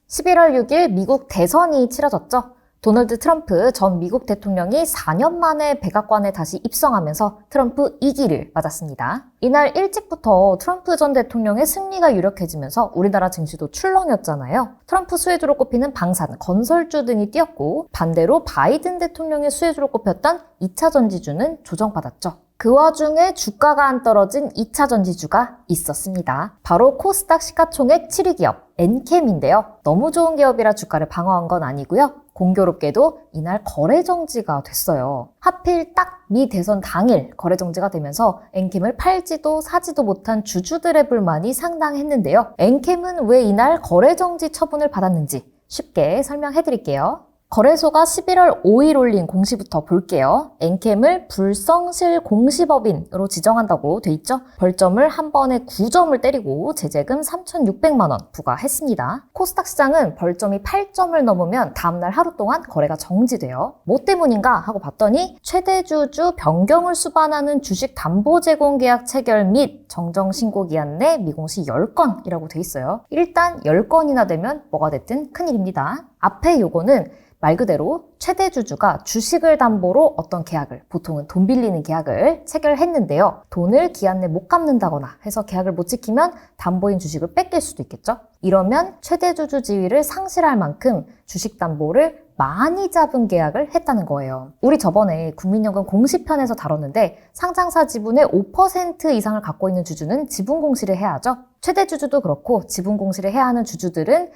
11월 6일 미국 대선이 치러졌죠. 도널드 트럼프 전 미국 대통령이 4년 만에 백악관에 다시 입성하면서 트럼프 2기를 맞았습니다. 이날 일찍부터 트럼프 전 대통령의 승리가 유력해지면서 우리나라 증시도 출렁였잖아요. 트럼프 수혜주로 꼽히는 방산, 건설주 등이 뛰었고 반대로 바이든 대통령의 수혜주로 꼽혔던 2차 전지주는 조정받았죠. 그 와중에 주가가 안 떨어진 2차 전지주가 있었습니다. 바로 코스닥 시가총액 7위 기업 엔캠인데요. 너무 좋은 기업이라 주가를 방어한 건 아니고요. 공교롭게도 이날 거래정지가 됐어요. 하필 딱 미 대선 당일 거래정지가 되면서 엔캠을 팔지도 사지도 못한 주주들의 불만이 상당했는데요. 엔캠은 왜 이날 거래정지 처분을 받았는지 쉽게 설명해 드릴게요. 거래소가 11월 5일 올린 공시부터 볼게요. 엔캠을 불성실 공시법인으로 지정한다고 돼 있죠. 벌점을 한 번에 9점을 때리고 제재금 3,600만 원 부과했습니다. 코스닥 시장은 벌점이 8점을 넘으면 다음날 하루 동안 거래가 정지돼요. 뭐 때문인가 하고 봤더니 최대 주주 변경을 수반하는 주식 담보 제공 계약 체결 및 정정 신고 기한 내 미공시 10건이라고 돼 있어요. 일단 10건이나 되면 뭐가 됐든 큰일입니다. 앞에 요거는 말 그대로 최대 주주가 주식을 담보로 어떤 계약을, 보통은 돈 빌리는 계약을 체결했는데요. 돈을 기한 내 못 갚는다거나 해서 계약을 못 지키면 담보인 주식을 뺏길 수도 있겠죠. 이러면 최대 주주 지위를 상실할 만큼 주식 담보를 많이 잡은 계약을 했다는 거예요. 우리 저번에 국민연금 공시편에서 다뤘는데 상장사 지분의 5% 이상을 갖고 있는 주주는 지분 공시를 해야 하죠. 최대 주주도 그렇고 지분 공시를 해야 하는 주주들은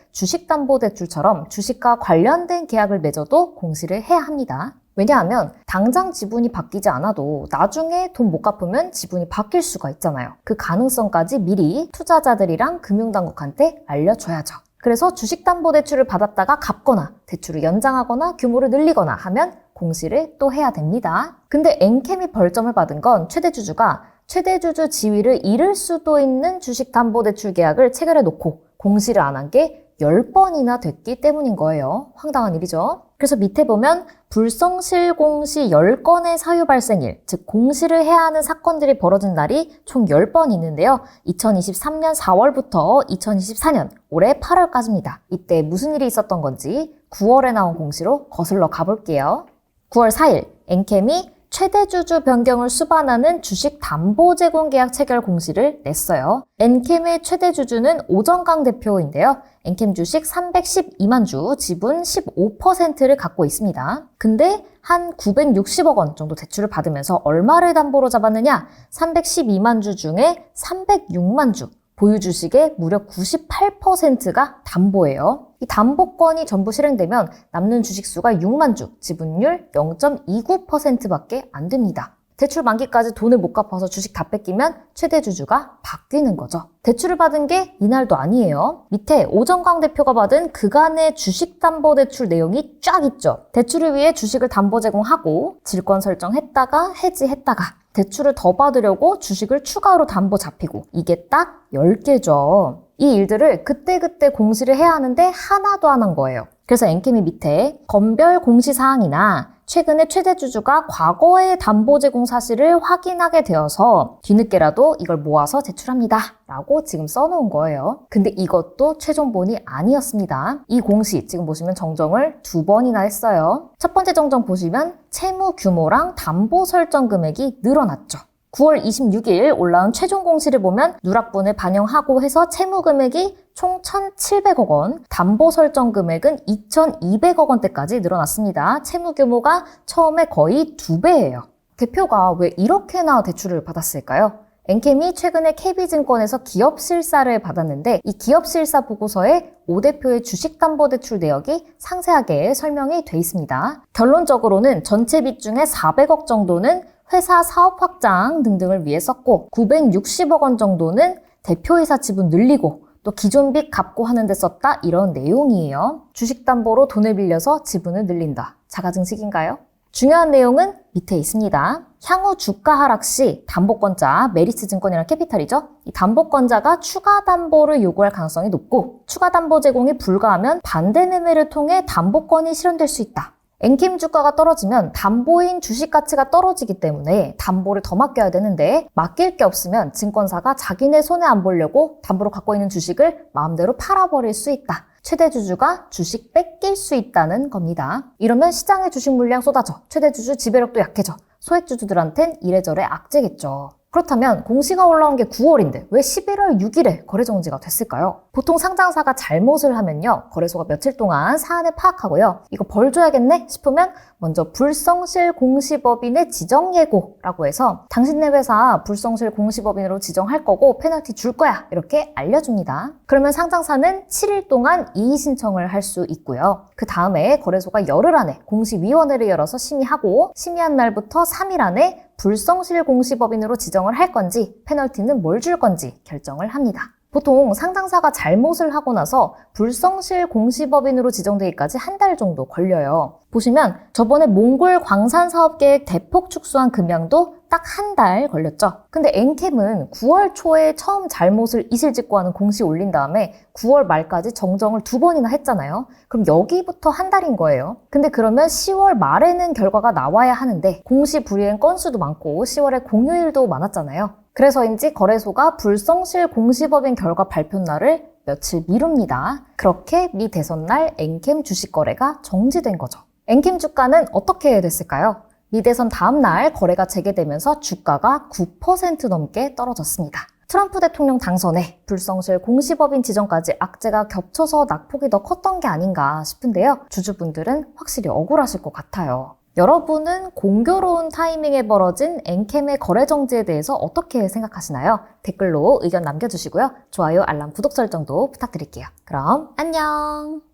주식담보대출처럼 주식과 관련된 계약을 맺어도 공시를 해야 합니다. 왜냐하면 당장 지분이 바뀌지 않아도 나중에 돈 못 갚으면 지분이 바뀔 수가 있잖아요. 그 가능성까지 미리 투자자들이랑 금융당국한테 알려줘야죠. 그래서 주식담보대출을 받았다가 갚거나 대출을 연장하거나 규모를 늘리거나 하면 공시를 또 해야 됩니다. 근데 엔캠이 벌점을 받은 건 최대 주주가 최대 주주 지위를 잃을 수도 있는 주식담보대출 계약을 체결해 놓고 공시를 안 한 게 10번이나 됐기 때문인 거예요. 황당한 일이죠. 그래서 밑에 보면 불성실 공시 10건의 사유 발생일, 즉 공시를 해야 하는 사건들이 벌어진 날이 총 10번 있는데요. 2023년 4월부터 2024년 올해 8월까지입니다. 이때 무슨 일이 있었던 건지 9월에 나온 공시로 거슬러 가볼게요. 9월 4일 엔캠이 최대 주주 변경을 수반하는 주식 담보 제공 계약 체결 공시를 냈어요. 엔캠의 최대 주주는 오정강 대표인데요. 엔캠 주식 312만 주, 지분 15%를 갖고 있습니다. 근데 한 960억 원 정도 대출을 받으면서 얼마를 담보로 잡았느냐? 312만 주 중에 306만 주. 보유 주식의 무려 98%가 담보예요. 이 담보권이 전부 실행되면 남는 주식수가 6만 주, 지분율 0.29%밖에 안 됩니다. 대출 만기까지 돈을 못 갚아서 주식 다 뺏기면 최대 주주가 바뀌는 거죠. 대출을 받은 게 이날도 아니에요. 밑에 오정강 대표가 받은 그간의 주식담보대출 내용이 쫙 있죠. 대출을 위해 주식을 담보 제공하고 질권 설정했다가 해지했다가 대출을 더 받으려고 주식을 추가로 담보 잡히고 이게 딱 10개죠. 이 일들을 그때그때 공시를 해야 하는데 하나도 안 한 거예요. 그래서 엔캠이 밑에 건별 공시사항이나 최근에 최대 주주가 과거의 담보 제공 사실을 확인하게 되어서 뒤늦게라도 이걸 모아서 제출합니다 라고 지금 써놓은 거예요. 근데 이것도 최종본이 아니었습니다. 이 공시 지금 보시면 정정을 2번이나 했어요. 첫 번째 정정 보시면 채무 규모랑 담보 설정 금액이 늘어났죠. 9월 26일 올라온 최종 공시를 보면 누락분을 반영하고 해서 채무 금액이 총 1,700억 원, 담보 설정 금액은 2,200억 원대까지 늘어났습니다. 채무 규모가 처음에 거의 2배예요. 대표가 왜 이렇게나 대출을 받았을까요? 엔캠이 최근에 KB증권에서 기업실사를 받았는데 이 기업실사 보고서에 오 대표의 주식담보대출 내역이 상세하게 설명이 돼 있습니다. 결론적으로는 전체 빚 중에 400억 정도는 회사 사업 확장 등등을 위해 썼고 960억 원 정도는 대표이사 지분 늘리고 또 기존 빚 갚고 하는 데 썼다 이런 내용이에요. 주식담보로 돈을 빌려서 지분을 늘린다. 자가증식인가요? 중요한 내용은 밑에 있습니다. 향후 주가 하락 시 담보권자, 메리츠증권이랑 캐피탈이죠. 이 담보권자가 추가 담보를 요구할 가능성이 높고 추가 담보 제공이 불가하면 반대 매매를 통해 담보권이 실현될 수 있다. 엔캠 주가가 떨어지면 담보인 주식 가치가 떨어지기 때문에 담보를 더 맡겨야 되는데 맡길 게 없으면 증권사가 자기네 손해 안 보려고 담보로 갖고 있는 주식을 마음대로 팔아버릴 수 있다. 최대 주주가 주식 뺏길 수 있다는 겁니다. 이러면 시장에 주식 물량 쏟아져 최대 주주 지배력도 약해져 소액 주주들한텐 이래저래 악재겠죠. 그렇다면 공시가 올라온 게 9월인데 왜 11월 6일에 거래 정지가 됐을까요? 보통 상장사가 잘못을 하면요, 거래소가 며칠 동안 사안을 파악하고요, 이거 벌 줘야겠네 싶으면 먼저 불성실 공시법인의 지정 예고라고 해서 당신네 회사 불성실 공시법인으로 지정할 거고 페널티 줄 거야 이렇게 알려줍니다. 그러면 상장사는 7일 동안 이의 신청을 할 수 있고요. 그 다음에 거래소가 열흘 안에 공시위원회를 열어서 심의하고 심의한 날부터 3일 안에 불성실 공시법인으로 지정을 할 건지 페널티는 뭘 줄 건지 결정을 합니다. 보통 상장사가 잘못을 하고 나서 불성실 공시법인으로 지정되기까지 한 달 정도 걸려요. 보시면 저번에 몽골 광산사업계획 대폭 축소한 금양도 딱 한 달 걸렸죠. 근데 엔캠은 9월 초에 처음 잘못을 이실직고 하는 공시 올린 다음에 9월 말까지 정정을 2번이나 했잖아요. 그럼 여기부터 한 달인 거예요. 근데 그러면 10월 말에는 결과가 나와야 하는데 공시 불이행 건수도 많고 10월에 공휴일도 많았잖아요. 그래서인지 거래소가 불성실 공시법인 결과 발표 날을 며칠 미룹니다. 그렇게 미 대선 날 엔캠 주식 거래가 정지된 거죠. 엔캠 주가는 어떻게 됐을까요? 미 대선 다음 날 거래가 재개되면서 주가가 9% 넘게 떨어졌습니다. 트럼프 대통령 당선에 불성실 공시법인 지정까지 악재가 겹쳐서 낙폭이 더 컸던 게 아닌가 싶은데요. 주주분들은 확실히 억울하실 것 같아요. 여러분은 공교로운 타이밍에 벌어진 엔캠의 거래 정지에 대해서 어떻게 생각하시나요? 댓글로 의견 남겨주시고요. 좋아요, 알람, 구독 설정도 부탁드릴게요. 그럼 안녕!